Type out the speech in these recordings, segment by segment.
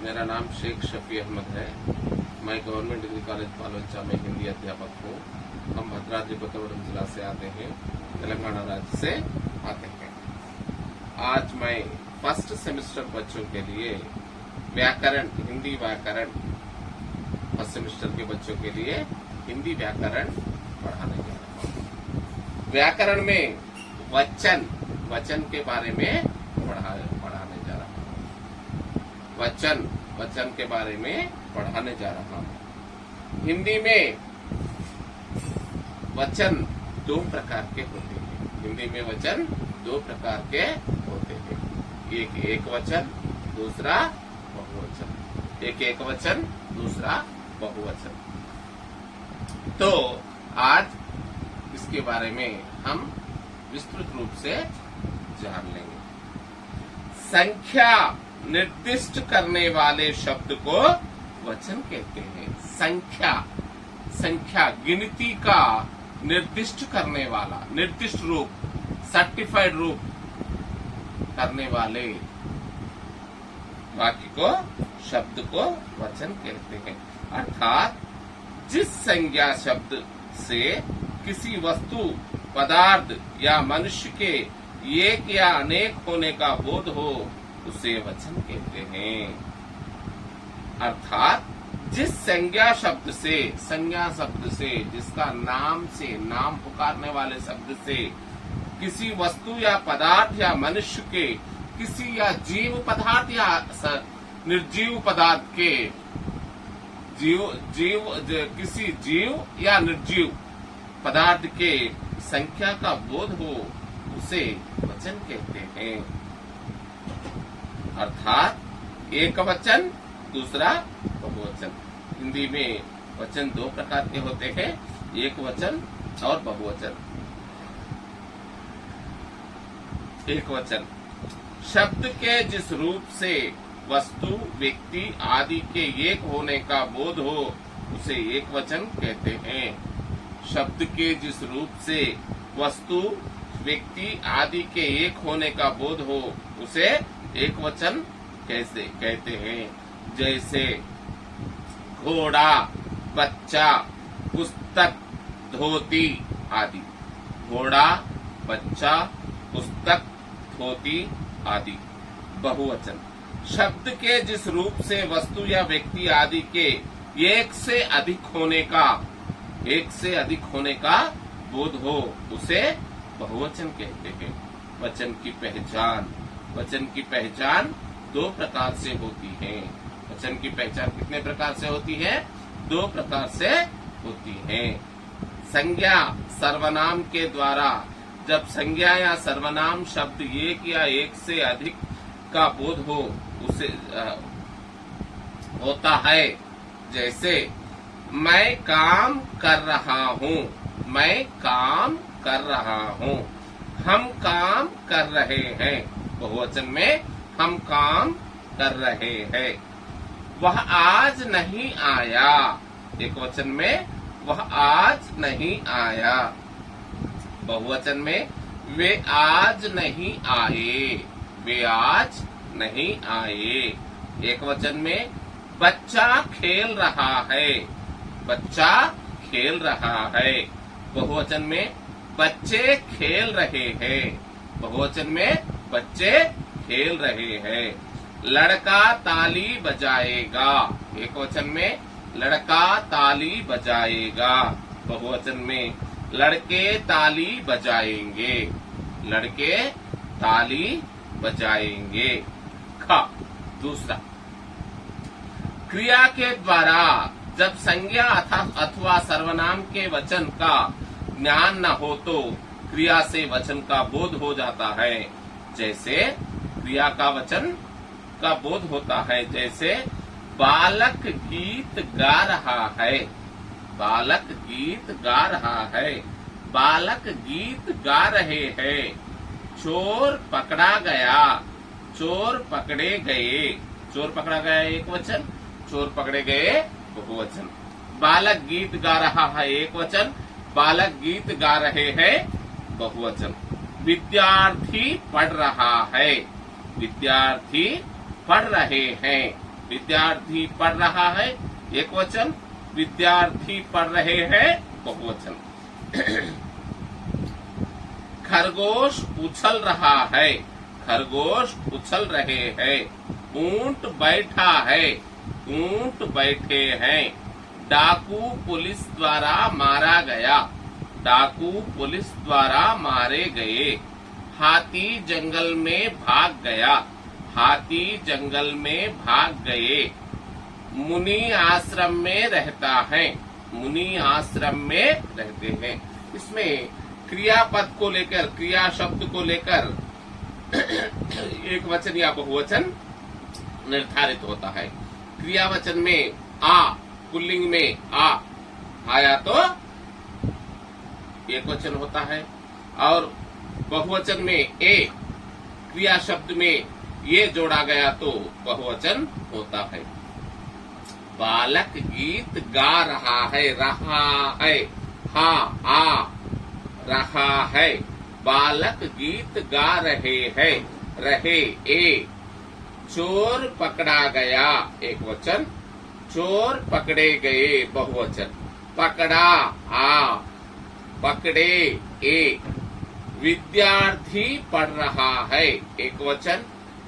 मेरा नाम शेख शफी अहमद है। मैं गवर्नमेंट डिग्री कॉलेज पालोचा में हिंदी अध्यापक हूँ। हम भद्राद्री कोत्तगुड़म जिला से आते हैं, तेलंगाना राज्य से आते हैं। आज मैं फर्स्ट सेमेस्टर बच्चों के लिए व्याकरण, हिंदी व्याकरण, फर्स्ट सेमेस्टर के बच्चों के लिए हिंदी व्याकरण पढ़ाने जा रहा हूँ। व्याकरण में वचन के बारे में पढ़ाने जा रहा हूँ। वचन के बारे में पढ़ाने जा रहा हूँ। हिंदी में वचन दो प्रकार के होते हैं। हिंदी में वचन दो प्रकार के होते हैं। एक एकवचन, दूसरा बहुवचन। एक एकवचन, दूसरा बहुवचन। तो आज इसके बारे में हम विस्तृत रूप से जान लेंगे। संख्या निर्दिष्ट करने वाले शब्द को वचन कहते हैं। संख्या गिनती का निर्दिष्ट करने वाला, निर्दिष्ट रूप, सर्टिफाइड रूप करने वाले वाक्य को, शब्द को वचन कहते हैं। अर्थात जिस संज्ञा शब्द से किसी वस्तु, पदार्थ या मनुष्य के एक या अनेक होने का बोध हो, उसे वचन कहते हैं। अर्थात जिस संज्ञा शब्द से, जिसका नाम से, नाम पुकारने वाले शब्द से किसी वस्तु या पदार्थ या मनुष्य के, किसी या जीव पदार्थ या निर्जीव पदार्थ के, किसी जीव या निर्जीव पदार्थ के संख्या का बोध हो, उसे वचन कहते हैं। अर्थात एक वचन, दूसरा बहुवचन। हिंदी में वचन दो प्रकार के होते हैं, एक वचन और बहुवचन। एक वचन शब्द के जिस रूप से वस्तु, व्यक्ति आदि के एक होने का बोध हो, उसे एक वचन कहते हैं। शब्द के जिस रूप से वस्तु, व्यक्ति आदि के एक होने का बोध हो, उसे एक वचन कैसे कहते हैं। जैसे घोड़ा, बच्चा, पुस्तक, धोती आदि। घोड़ा, बच्चा, पुस्तक, धोती आदि। बहुवचन शब्द के जिस रूप से वस्तु या व्यक्ति आदि के एक से अधिक होने का बोध हो, उसे बहुवचन कहते हैं। वचन की पहचान दो प्रकार से होती है। वचन की पहचान कितने प्रकार से होती है? दो प्रकार से होती है। संज्ञा सर्वनाम के द्वारा, जब संज्ञा या सर्वनाम शब्द एक या एक से अधिक का बोध हो, उसे होता है। जैसे मैं काम कर रहा हूँ, मैं काम कर रहा हूँ, हम काम कर रहे हैं। बहुवचन में हम काम कर रहे हैं। वह आज नहीं आया। एक वचन में वह आज नहीं आया। बहुवचन में वे आज नहीं आए, वे आज नहीं आए। एक वचन में बच्चा खेल रहा है, बच्चा खेल रहा है। बहुवचन में बच्चे खेल रहे हैं। बहुवचन में बच्चे खेल रहे हैं। लड़का ताली बजाएगा। एक वचन में लड़का ताली बजाएगा। बहुवचन में लड़के ताली बजाएंगे, लड़के ताली बजाएंगे। दूसरा, क्रिया के द्वारा जब संज्ञा अथवा सर्वनाम के वचन का ज्ञान न हो, तो क्रिया से वचन का बोध हो जाता है। जैसे क्रिया का वचन का बोध होता है। जैसे बालक गीत गा रहा है, बालक गीत गा रहा है, बालक गीत गा रहे हैं। चोर पकड़ा गया, चोर पकड़े गए। चोर पकड़ा गया एक वचन, चोर पकड़े गए बहुवचन। बालक गीत गा रहा है एक वचन, बालक गीत गा रहे हैं बहुवचन। विद्यार्थी पढ़ रहा है, विद्यार्थी पढ़ रहे हैं विद्यार्थी पढ़ रहा है एक वचन, विद्यार्थी पढ़ रहे हैं बहुवचन। खरगोश उछल रहा है, खरगोश उछल रहे हैं। ऊंट बैठा है, ऊंट बैठे हैं। डाकू पुलिस द्वारा मारा गया, डाकू पुलिस द्वारा मारे गए। हाथी जंगल में भाग गया, हाथी जंगल में भाग गए। मुनि आश्रम में रहता है, मुनि आश्रम में रहते हैं। इसमें क्रियापद को लेकर, क्रिया शब्द को लेकर एक वचन या बहुवचन निर्धारित होता है। क्रियावचन में आ, पुल्लिंग में आ आया तो एक वचन होता है, और बहुवचन में ए, क्रिया शब्द में ये जोड़ा गया तो बहुवचन होता है। बालक गीत गा रहा है, हा आ रहा है। बालक गीत गा रहे हैं, रहे ए। चोर पकड़ा गया एक वचन, चोर पकड़े गए बहुवचन। पकड़ा आ, पकड़े ए। विद्यार्थी पढ़ रहा है एक वचन,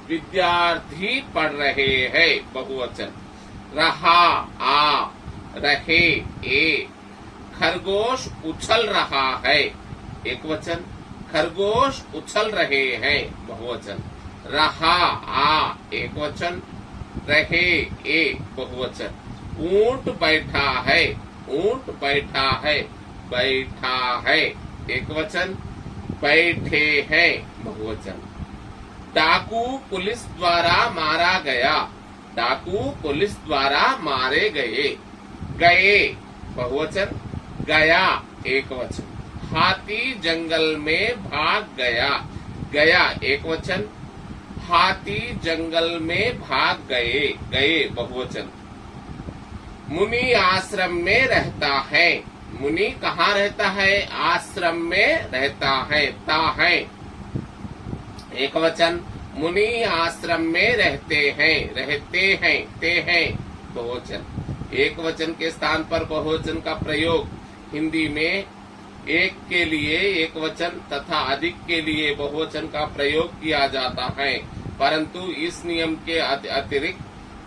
विद्यार्थी पढ़ रहे हैं बहुवचन। रहा आ, रहे ए। खरगोश उछल रहा है एक वचन, खरगोश उछल रहे हैं बहुवचन। रहा आ एक वचन, रहे ए बहुवचन। ऊंट बैठा है, ऊंट बैठा है, बैठा है एक वचन। बैठे हैं बहुवचन। डाकू पुलिस द्वारा मारा गया, डाकू पुलिस द्वारा मारे गए। गए बहुवचन, गया एक वचन। हाथी जंगल में भाग गया, गया एक वचन। हाथी जंगल में भाग गए, गए बहुवचन। मुनि आश्रम में रहता है, मुनि कहाँ रहता है? आश्रम में रहता है, ता है एक वचन। मुनि आश्रम में रहते हैं, रहते हैं, ते हैं बहुवचन। एक वचन के स्थान पर बहुवचन का प्रयोग हिंदी में एक के लिए एक वचन तथा अधिक के लिए बहुवचन का प्रयोग किया जाता है, परंतु इस नियम के अतिरिक्त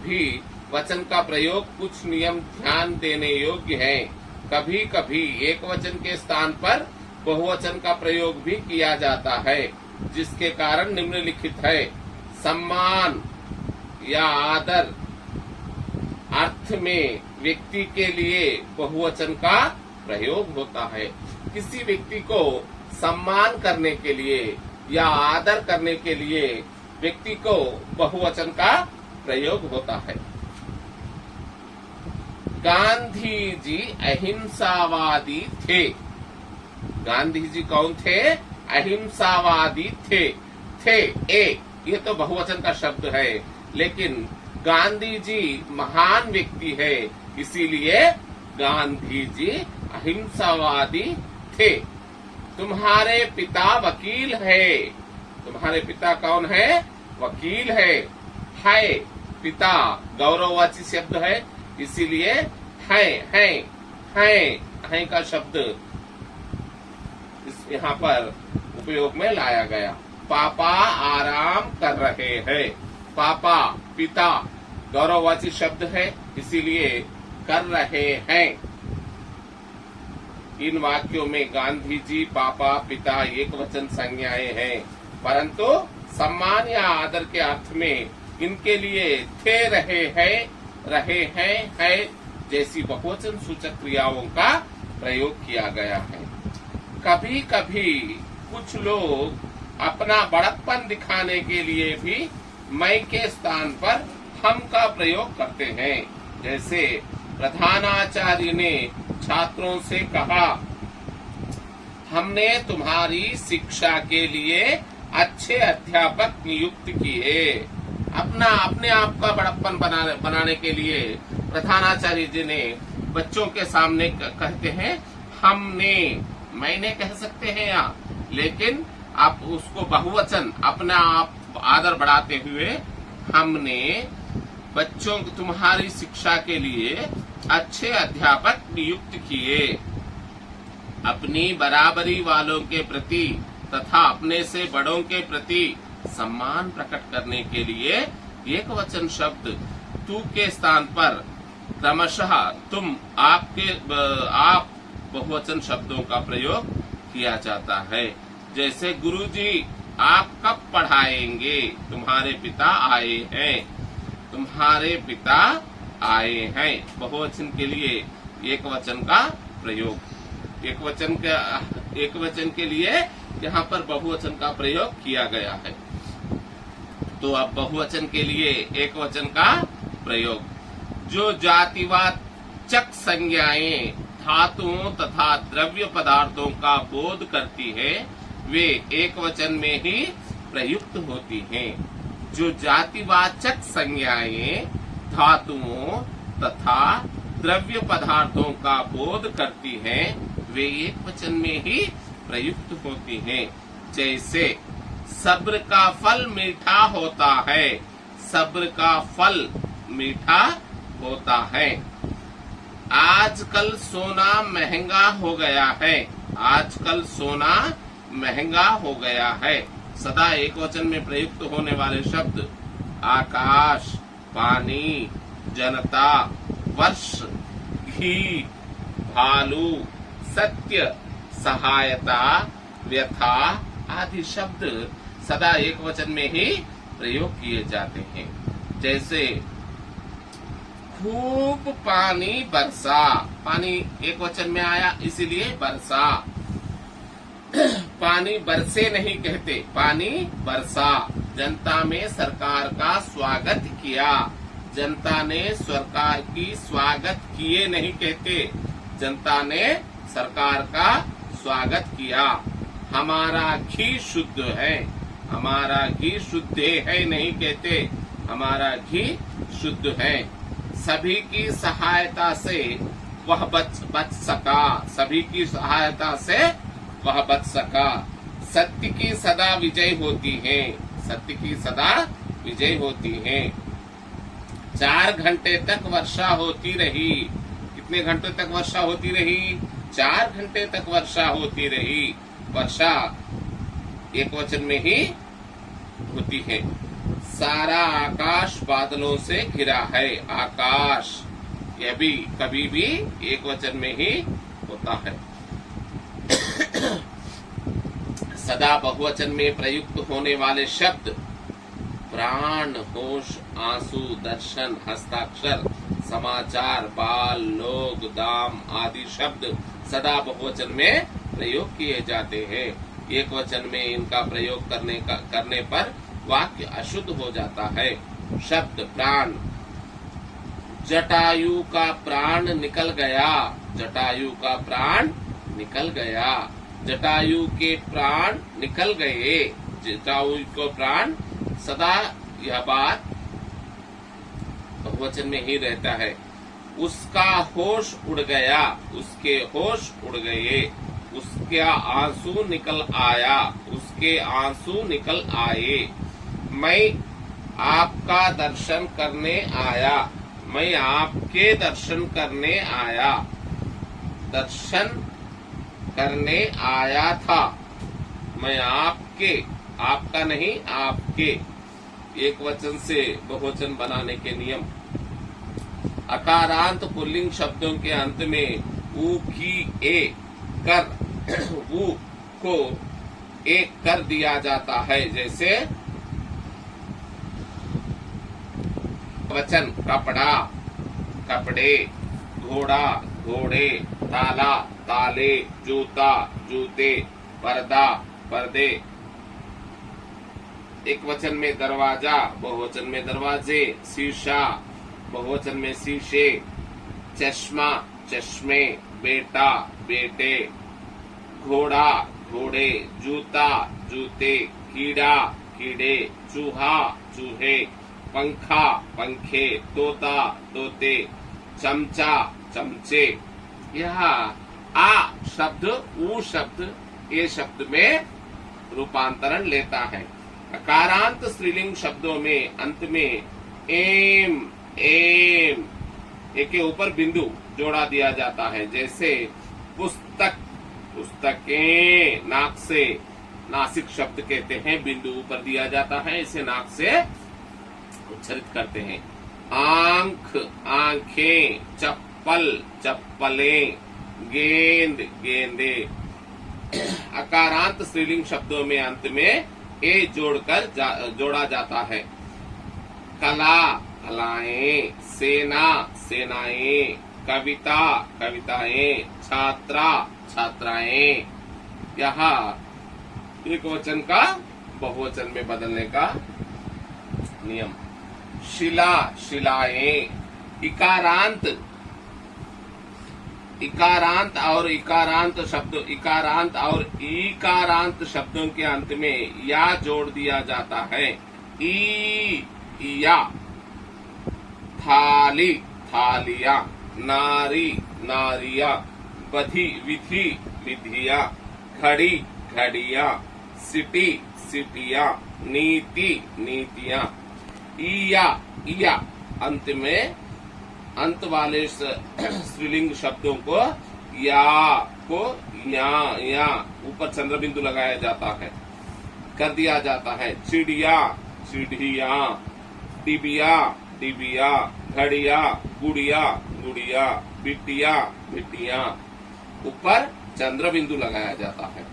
भी वचन का प्रयोग कुछ नियम ध्यान देने योग्य है। कभी कभी एक वचन के स्थान पर बहुवचन का प्रयोग भी किया जाता है, जिसके कारण निम्नलिखित है। सम्मान या आदर अर्थ में व्यक्ति के लिए बहुवचन का प्रयोग होता है। किसी व्यक्ति को सम्मान करने के लिए या आदर करने के लिए व्यक्ति को बहुवचन का प्रयोग होता है। गांधी जी अहिंसावादी थे। गांधी जी कौन थे? अहिंसावादी थे। थे ए, ये तो बहुवचन का शब्द है, लेकिन गांधी जी महान व्यक्ति है, इसीलिए गांधी जी अहिंसावादी थे। तुम्हारे पिता वकील है। तुम्हारे पिता कौन है? वकील है। पिता गौरववाची शब्द है, इसीलिए है का शब्द यहाँ पर उपयोग में लाया गया। पापा आराम कर रहे हैं। पापा पिता गौरववाची शब्द है, इसीलिए कर रहे हैं। इन वाक्यों में गांधी जी, पापा, पिता एक वचन संज्ञाएं हैं, परंतु सम्मान या आदर के अर्थ में इनके लिए थे, रहे हैं, है जैसी बहुवचन सूचक क्रियाओं का प्रयोग किया गया है। कभी कभी कुछ लोग अपना बड़प्पन दिखाने के लिए भी मैं के स्थान पर हम का प्रयोग करते हैं। जैसे प्रधानाचार्य ने छात्रों से कहा, हमने तुम्हारी शिक्षा के लिए अच्छे अध्यापक नियुक्त किए। अपने आप का बड़प्पन बनाने के लिए प्रधानाचार्य जी ने बच्चों के सामने कहते हैं हमने, मैंने कह सकते हैं यहाँ, लेकिन आप उसको बहुवचन अपना आप आदर बढ़ाते हुए हमने बच्चों की तुम्हारी शिक्षा के लिए अच्छे अध्यापक नियुक्त किए। अपनी बराबरी वालों के प्रति तथा अपने से बड़ों के प्रति सम्मान प्रकट करने के लिए एक वचन शब्द तू के स्थान पर क्रमशः तुम आप बहुवचन शब्दों का प्रयोग किया जाता है। जैसे गुरुजी आप कब पढ़ाएंगे, तुम्हारे पिता आए हैं, तुम्हारे पिता आए हैं। बहुवचन के लिए एक वचन का प्रयोग, एक वचन के लिए यहाँ पर बहुवचन का प्रयोग किया गया है। तो अब बहुवचन के लिए एक वचन का प्रयोग, जो जातिवाचक संज्ञाएं धातुओं तथा द्रव्य पदार्थों का बोध करती है वे एक वचन में ही प्रयुक्त होती हैं। जो जातिवाचक संज्ञाएं धातुओं तथा द्रव्य पदार्थों का बोध करती हैं वे एक वचन में ही प्रयुक्त होती हैं। जैसे सब्र का फल मीठा होता है, सब्र का फल मीठा होता है। आजकल सोना महंगा हो गया है, आजकल सोना महंगा हो गया है। सदा एक वचन में प्रयुक्त होने वाले शब्द आकाश, पानी, जनता, वर्ष, घी, भालू, सत्य, सहायता, व्यथा आदि शब्द सदा एक वचन में ही प्रयोग किए जाते हैं। जैसे खूब पानी बरसा, पानी एक वचन में आया इसीलिए बरसा। पानी बरसे नहीं कहते, पानी बरसा। जनता में सरकार का स्वागत किया, जनता ने सरकार की स्वागत किए नहीं कहते, जनता ने सरकार का स्वागत किया। हमारा घी शुद्ध है, हमारा घी शुद्ध है नहीं कहते, हमारा घी शुद्ध है। सभी की सहायता से वह बच सका, सभी की सहायता से वह बच सका। सत्य की सदा विजय होती है, सत्य की सदा विजय होती है। 4 घंटे तक वर्षा होती रही, कितने घंटों तक वर्षा होती रही? 4 घंटे तक वर्षा होती रही। वर्षा एक वचन में ही होती है। सारा आकाश बादलों से घिरा है, आकाश यह भी कभी भी एक वचन में ही होता है। सदा बहुवचन में प्रयुक्त होने वाले शब्द प्राण, होश, आंसू, दर्शन, हस्ताक्षर, समाचार, बाल, लोग, दाम आदि शब्द सदा बहुवचन में प्रयोग किए जाते हैं। एक वचन में इनका प्रयोग करने पर वाक्य अशुद्ध हो जाता है। शब्द प्राण, जटायु का प्राण निकल गया, जटायु का प्राण निकल गया। जटायु के प्राण निकल गए, जटायु को प्राण, सदा यह बात बहुवचन में ही रहता है। उसका होश उड़ गया, उसके होश उड़ गए। उसका आंसू निकल आया, उसके आंसू निकल आए। मैं आपका दर्शन करने आया, मैं आपके दर्शन करने आया। दर्शन करने आया था, मैं आपके, आपका नहीं आपके। एक वचन से बहुवचन बनाने के नियम। अकारांत पुल्लिंग शब्दों के अंत में ऊ की ए कर ऊ को एक कर दिया जाता है। जैसे वचन कपड़ा, कपड़े, घोड़ा, घोड़े, ताला, ताले, जूता, जूते, पर्दा, पर्दे। एक वचन में दरवाजा, बहुवचन में दरवाजे। शीशा, बहुवचन में शीशे। चश्मा, चश्मे। बेटा, बेटे। घोड़ा, घोड़े। जूता, जूते। कीड़ा, कीड़े। चूहा, चूहे। पंखा, पंखे। तोता, तोते। चमचा, चमचे। यह आ शब्द ऊ शब्द ए शब्द में रूपांतरण लेता है। अकारांत स्त्रीलिंग शब्दों में अंत में एम एक के ऊपर बिंदु जोड़ा दिया जाता है, जैसे पुस्तक, पुस्तकें, नाक से, नासिक शब्द कहते हैं, बिंदु ऊपर दिया जाता है, इसे नाक से उच्चारित करते हैं। आंख, आंखें, चप्पल, चप्पलें, गेंद, गेंदे। अकारांत स्त्रीलिंग शब्दों में अंत में ए जोड़कर जोड़ा जाता है। कला, कलाएं, सेना, सेनाएं, कविता, कविताएं, छात्रा, छात्राएं। यहाँ एक वचन का बहुवचन में बदलने का नियम। शिला, शिलाएं। इकारांत, इकारांत और इकारांत शब्द, इकारांत और ईकारांत शब्दों के अंत में या जोड़ दिया जाता है। ई, या। थाली, थालियां। नारी, नारिया। बधी, विधि, विधिया। घड़ी, घड़िया। सिटी, सिटिया। नीति, नीतियां। इया, इया। अंत में अंत वाले स्त्रीलिंग शब्दों को या ऊपर चंद्र बिंदु लगाया जाता है, कर दिया जाता है। चिड़िया, चिड़िया। डिबिया, डिबिया। घड़िया, गुड़िया, गुड़िया। बिटिया, बिटिया। ऊपर चंद्र बिंदु लगाया जाता है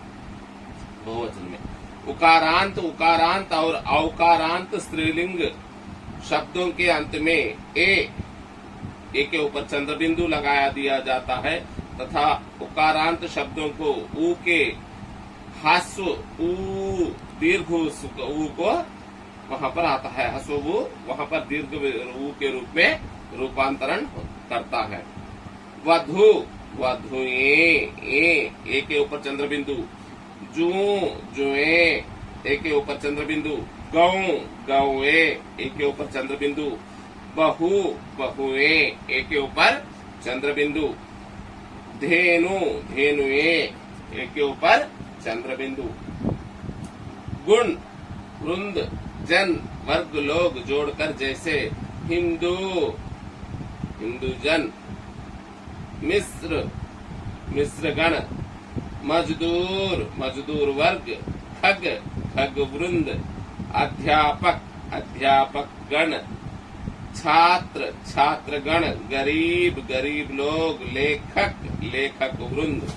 बहुवचन में। उकारांत, उकारांत और औकारांत स्त्रीलिंग शब्दों के अंत में ए के ऊपर चंद्र बिंदु लगाया दिया जाता है तथा उकारांत शब्दों को ऊ के ह्रस्व ऊ, दीर्घ ऊ को वहां पर आता है, ह्रस्व ऊ वहां पर दीर्घ ऊ के रूप में रूपांतरण करता है। वधु, वधुए, ए के ऊपर चंद्र बिंदु। जू, जुए, ए के ऊपर चंद्र बिंदु। गौ, गौए, ए के ऊपर चंद्र बिंदु। बहु, बहुए, ए के ऊपर चंद्र बिंदु। धेनु, धेनुए, ए के ऊपर चंद्र बिंदु। गुण, वृंद, जन, वर्ग, लोग जोड़कर जैसे हिंदू, हिंदुजन। मिस्र, मिस्रगण। मजदूर, मजदूर वर्ग। खग, खग वृंद। अध्यापक, अध्यापक गण। छात्र, छात्रगण। गरीब, गरीब लोग। लेखक, लेखक वृंद।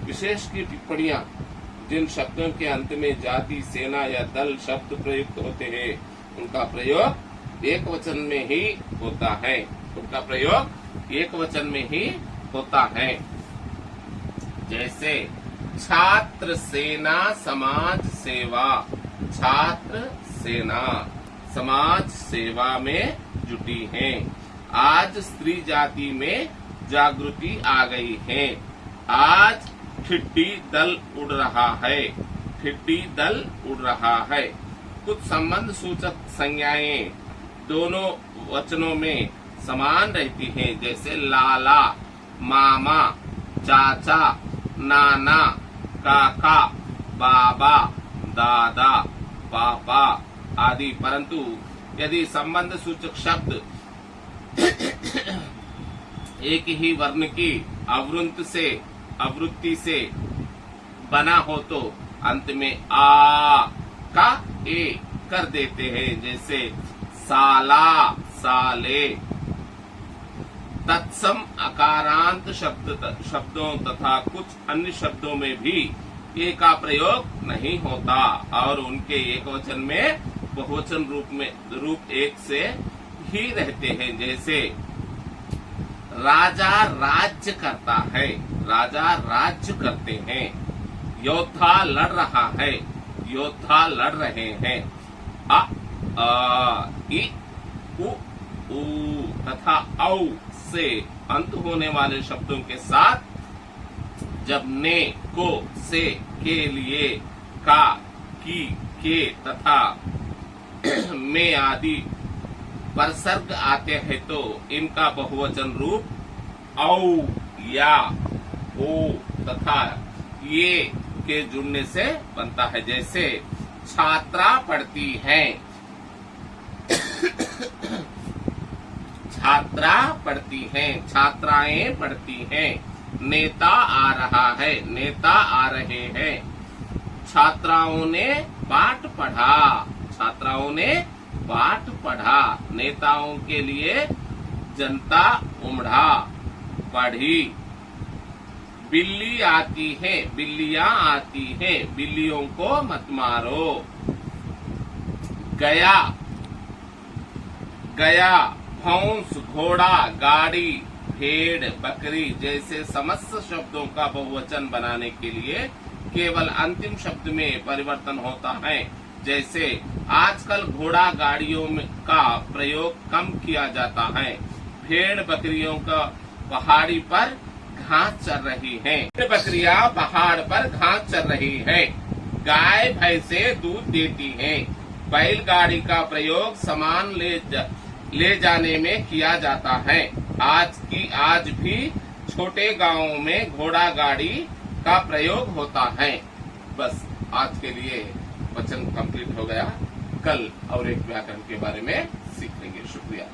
विशेष की टिप्पणियां। जिन शब्दों के अंत में जाति, सेना या दल शब्द प्रयुक्त होते हैं उनका प्रयोग एक वचन में ही होता है, उनका प्रयोग एक वचन में ही होता है। जैसे छात्र सेना समाज सेवा। छात्र सेना समाज सेवा में जुटी है। आज स्त्री जाति में जागृति आ गई है। आज ठिड्डी दल उड़ रहा है। ठिड्डी दल उड़ रहा है। कुछ संबंध सूचक संज्ञाएं दोनों वचनों में समान रहती हैं, जैसे लाला, मामा, चाचा, नाना, काका, बाबा, दादा, पापा आदि। परंतु यदि संबंध सूचक शब्द एक ही वर्ण की आवृत्ति से बना हो तो अंत में आ का ए कर देते हैं, जैसे साला, साले। तत्सम अकारांत शब्दों तथा कुछ अन्य शब्दों में भी ए का प्रयोग नहीं होता और उनके एकवचन में बहुवचन रूप एक से ही रहते हैं, जैसे राजा राज्य करता है। राजा राज्य करते हैं। योद्धा लड़ रहा है। योद्धा लड़ रहे हैं। अ, इ, उ, तथा औ से अंत होने वाले शब्दों के साथ जब ने, को, से, के लिए, का, की, के तथा में आदि परसर्ग आते हैं तो इनका बहुवचन रूप औ, या, ओ तथा ये के जुड़ने से बनता है, जैसे छात्रा पढ़ती है। छात्रा पढ़ती हैं, छात्राएं पढ़ती हैं। नेता आ रहा है, नेता आ रहे हैं। छात्राओं ने पाठ पढ़ा, छात्राओं ने पाठ पढ़ा। नेताओं के लिए जनता उमड़ा, पढ़ी। बिल्ली आती है, बिल्लियां आती हैं, बिल्लियों को मत मारो। गया, गया। भैंस, घोड़ा, गाड़ी, भेड़, बकरी जैसे समस्त शब्दों का बहुवचन बनाने के लिए केवल अंतिम शब्द में परिवर्तन होता है। जैसे आजकल घोड़ा गाड़ियों का प्रयोग कम किया जाता है। भेड़ बकरियों का पहाड़ी पर घास चर रही हैं। भेड़ बकरियां पहाड़ पर घास चर रही हैं। गाय भैंसे दूध देती हैं। बैलगाड़ी का प्रयोग सामान ले जाने में किया जाता है। आज भी छोटे गांवों में घोड़ा गाड़ी का प्रयोग होता है। बस आज के लिए वचन कंप्लीट हो गया। कल और एक व्याकरण के बारे में सीख लेंगे। शुक्रिया।